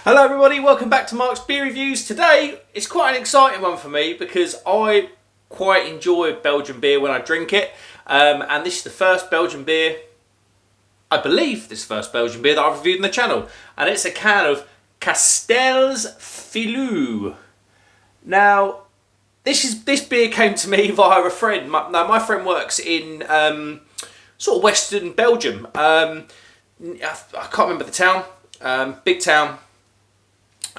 Hello everybody, welcome back to Mark's Beer Reviews. Today, it's quite an exciting one for me because I quite enjoy Belgian beer when I drink it. And this is the first Belgian beer, I believe this is the first Belgian beer that I've reviewed on the channel. And it's a can of Kasteel's Filou. Now, this beer came to me via a friend. My friend works in sort of Western Belgium. I can't remember the town, big town.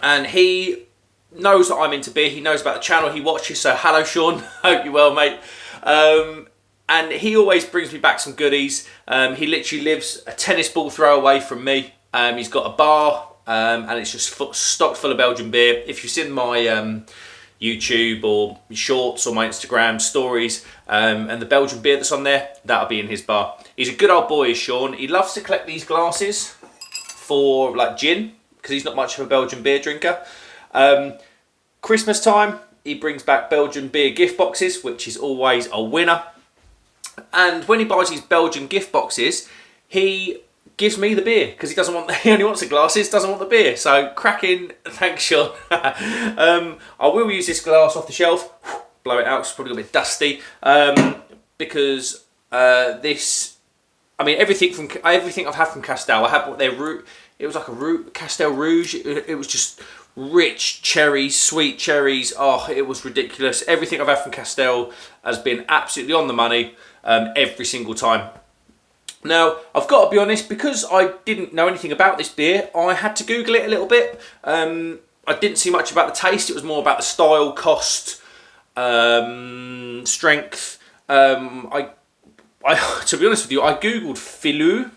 And he knows that I'm into beer. He knows about the channel. He watches. So hello, Sean. Hope you're well, mate. And he always brings me back some goodies. He literally lives a tennis ball throw away from me. He's got a bar, and it's just stocked full of Belgian beer. If you've seen my YouTube or shorts or my Instagram stories, and the Belgian beer that's on there, that'll be in his bar. He's a good old boy, is Sean. He loves to collect these glasses for like gin, because he's not much of a Belgian beer drinker. Christmas time, he brings back Belgian beer gift boxes, which is always a winner. And when he buys these Belgian gift boxes, he gives me the beer, because he only wants the glasses, doesn't want the beer. So cracking, thanks Sean. I will use this glass off the shelf, blow it out, it's probably a bit dusty, because everything I've had from Kasteel, I had their root. It was like a Kasteel Rouge. It was just rich cherries, sweet cherries. Oh, it was ridiculous. Everything I've had from Kasteel has been absolutely on the money every single time. Now, I've got to be honest, because I didn't know anything about this beer, I had to Google it a little bit. I didn't see much about the taste. It was more about the style, cost, strength. To be honest with you, I Googled Filou.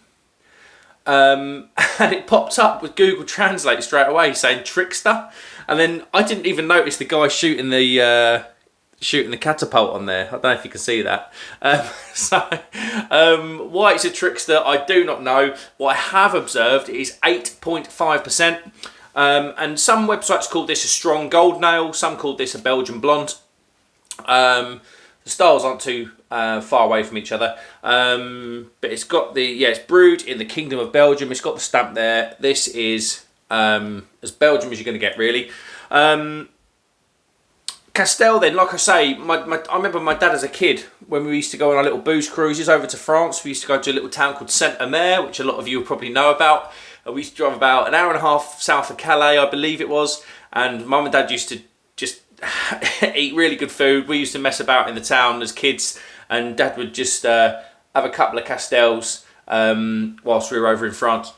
And it popped up with Google Translate straight away saying trickster, and then I didn't even notice the guy shooting the catapult on there. I don't know if you can see that. Why it's a trickster, I do not know. What I have observed is 8.5%, and some websites called this a strong gold nail, some called this a Belgian blonde. The styles aren't too far away from each other, but it's got it's brewed in the Kingdom of Belgium. It's got the stamp there. This is as Belgium as you're going to get, really. Kasteel, then, like I say, I remember my dad as a kid when we used to go on our little booze cruises over to France. We used to go to a little town called Saint-Omer, which a lot of you will probably know about. We used to drive about an hour and a half south of Calais, I believe it was, and Mum and Dad used to just eat really good food. We used to mess about in the town as kids, and Dad would just have a couple of Kasteels whilst we were over in France,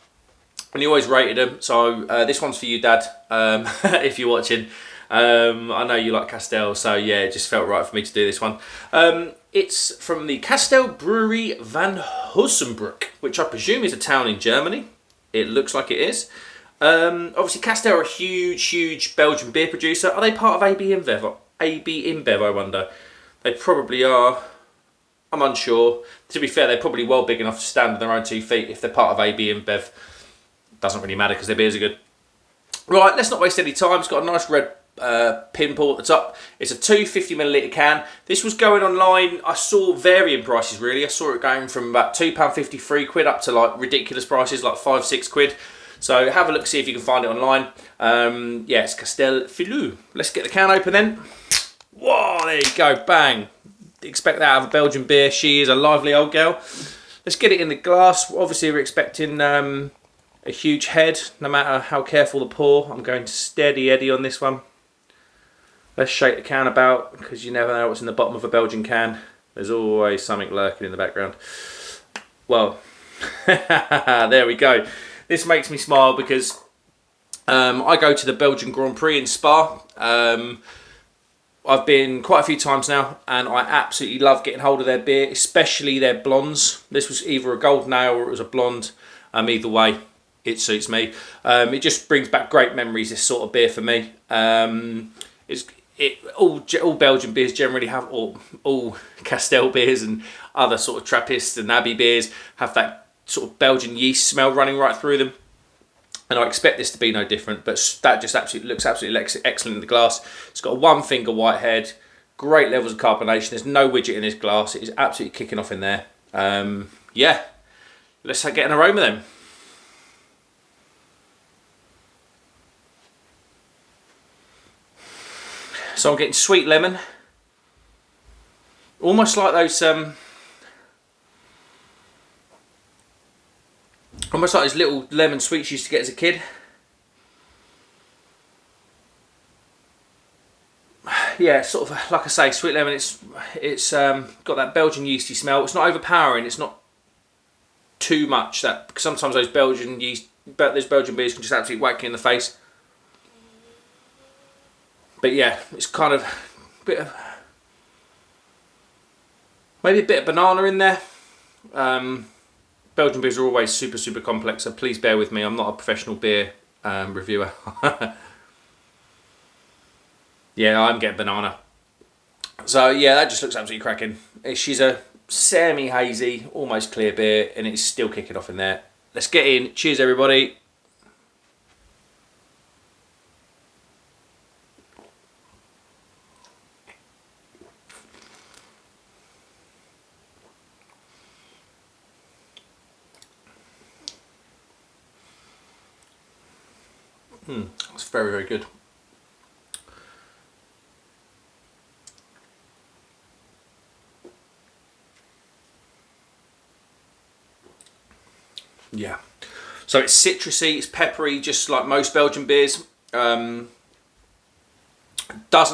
and he always rated them. So this one's for you, Dad, if you're watching. I know you like Kasteel, so yeah, it just felt right for me to do this one. It's from the Kasteel Brouwerij van Hussenbroek, which I presume is a town in Germany. It looks like it is. Obviously, Kasteel are a huge Belgian beer producer. Are they part of AB InBev? AB InBev, I wonder. They probably are. I'm unsure. To be fair, they're probably well big enough to stand on their own 2 feet if they're part of AB InBev. Doesn't really matter because their beers are good. Right, let's not waste any time. It's got a nice red pinball at the top. It's a 250ml can. This was going online. I saw varying prices, really. I saw it going from about £2.50, £3 up to like ridiculous prices like £5-6. So have a look, see if you can find it online. Yeah, it's Kasteel Filou. Let's get the can open then. Whoa, there you go, bang. Expect that out of a Belgian beer. She is a lively old girl. Let's get it in the glass. Obviously, we're expecting a huge head, no matter how careful the pour. I'm going to steady Eddie on this one. Let's shake the can about, because you never know what's in the bottom of a Belgian can. There's always something lurking in the background. Well, there we go. This makes me smile because I go to the Belgian Grand Prix in Spa. I've been quite a few times now, and I absolutely love getting hold of their beer, especially their blondes. This was either a golden ale or it was a blonde. Either way, it suits me. It just brings back great memories, this sort of beer for me. All Belgian beers generally have, all Kasteel beers and other sort of Trappist and Abbey beers have that sort of Belgian yeast smell running right through them, and I expect this to be no different, but that just looks absolutely excellent in the glass. It's got a 1 finger white head, great levels of carbonation. There's no widget in this glass. It is absolutely kicking off in there. Yeah, let's get an aroma then. So I'm getting sweet lemon. Almost like those little lemon sweets you used to get as a kid. Yeah, sort of like I say, sweet lemon. It's got that Belgian yeasty smell. It's not overpowering. It's not too much, that because sometimes those Belgian beers can just absolutely whack you in the face. But yeah, it's kind of maybe a bit of banana in there. Belgian beers are always super complex, so please bear with me. I'm not a professional beer reviewer. Yeah, I'm getting banana. So yeah, that just looks absolutely cracking. She's a semi-hazy, almost clear beer, and it's still kicking off in there. Let's get in. Cheers, everybody. It's very good. Yeah, so it's citrusy, it's peppery, just like most Belgian beers. Doesn't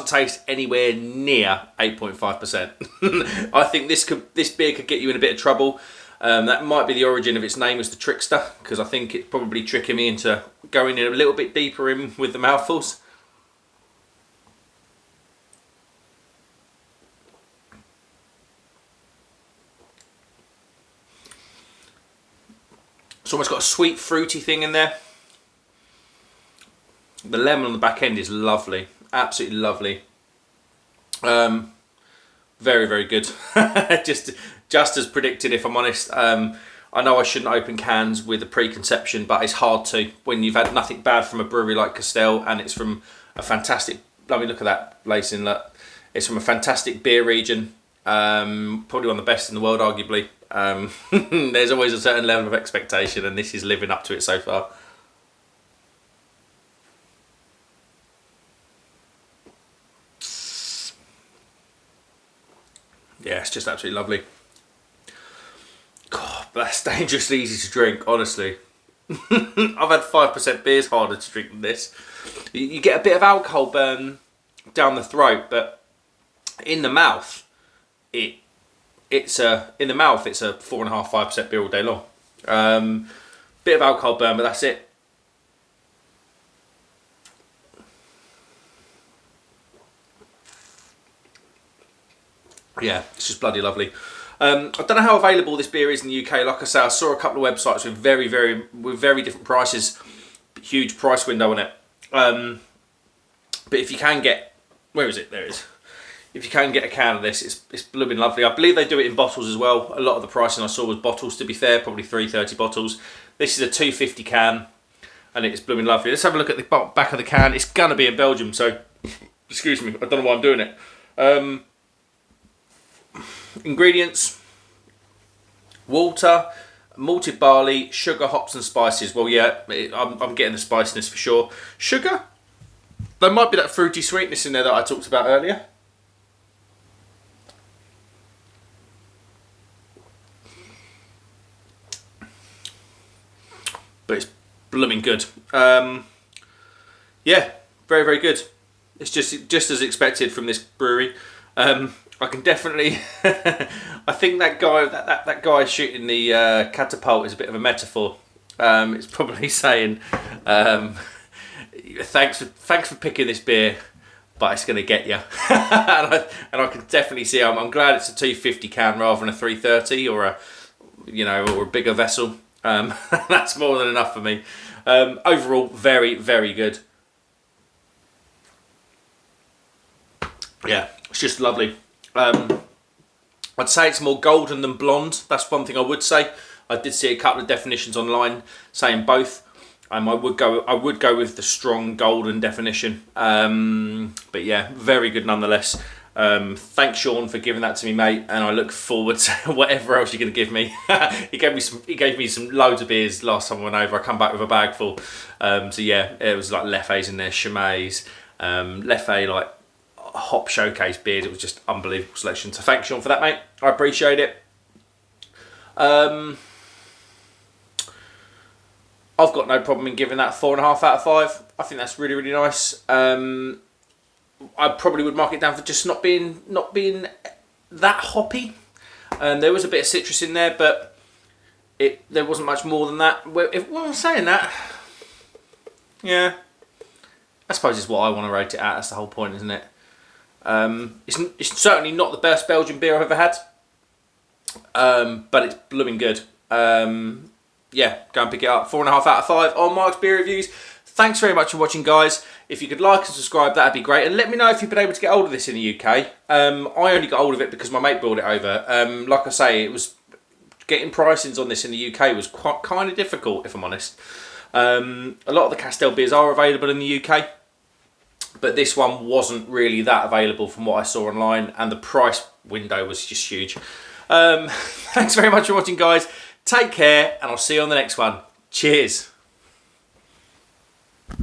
taste anywhere near 8.5%. I think this beer could get you in a bit of trouble. That might be the origin of its name as the Trickster, because I think it's probably tricking me into going in a little bit deeper in with the mouthfuls. It's almost got a sweet fruity thing in there. The lemon on the back end is lovely, absolutely lovely. Very good. just as predicted, if I'm honest. I know I shouldn't open cans with a preconception, but it's hard to when you've had nothing bad from a brewery like Kasteel, and it's from a fantastic. I mean, look at that lacing. Look, it's from a fantastic beer region. Probably one of the best in the world, arguably. There's always a certain level of expectation, and this is living up to it so far. Yeah, it's just absolutely lovely. God, that's dangerously easy to drink, honestly. I've had 5% beers harder to drink than this. You get a bit of alcohol burn down the throat, but in the mouth, it's a 4.5-5% beer all day long. Bit of alcohol burn, but that's it. Yeah, it's just bloody lovely. I don't know how available this beer is in the UK. Like I say, I saw a couple of websites with very different prices, huge price window on it. But if you can get, where is it? There it is. If you can get a can of this, it's blooming lovely. I believe they do it in bottles as well. A lot of the pricing I saw was bottles, to be fair, probably 330 bottles. This is a 250 can, and it's blooming lovely. Let's have a look at the back of the can. It's gonna be in Belgium, so excuse me, I don't know why I'm doing it. Ingredients: water, malted barley, sugar, hops and spices. Well, yeah, I'm getting the spiciness for sure. Sugar, there might be that fruity sweetness in there that I talked about earlier. But it's blooming good. Yeah, very good. It's just as expected from this brewery. I can definitely. I think that guy, that guy shooting the catapult is a bit of a metaphor. It's probably saying, "Thanks for picking this beer, but it's going to get you." and I can definitely see. I'm glad it's a 250 can rather than a 330 or a bigger vessel. That's more than enough for me. Overall, very good. Yeah, it's just lovely. I'd say it's more golden than blonde. That's one thing I would say. I did see a couple of definitions online saying both. I would go with the strong golden definition. But yeah, very good nonetheless. Thanks, Sean, for giving that to me, mate, and I look forward to whatever else you're going to give me. He gave me some loads of beers last time I went over. I come back with a bag full. So yeah, it was like Leffe's in there, Chimay's, Leffe, like hop showcase beers. It was just unbelievable selection. So thanks, Sean, for that, mate. I appreciate it. I've got no problem in giving that 4.5 out of 5. I think that's really, really nice. I probably would mark it down for just not being that hoppy. There was a bit of citrus in there, but there wasn't much more than that. Well, I'm saying that, yeah, I suppose it's what I want to rate it at. That's the whole point, isn't it? It's certainly not the best Belgian beer I've ever had, but it's blooming good. Yeah, go and pick it up. 4.5 out of 5 on Mark's Beer Reviews. Thanks very much for watching, guys. If you could like and subscribe, that'd be great. And let me know if you've been able to get hold of this in the UK. I only got hold of it because my mate brought it over. Like I say, it was getting pricings on this in the UK was quite kind of difficult, if I'm honest. A lot of the Kasteel beers are available in the UK, but this one wasn't really that available from what I saw online, and the price window was just huge. Thanks very much for watching, guys. Take care, and I'll see you on the next one. Cheers.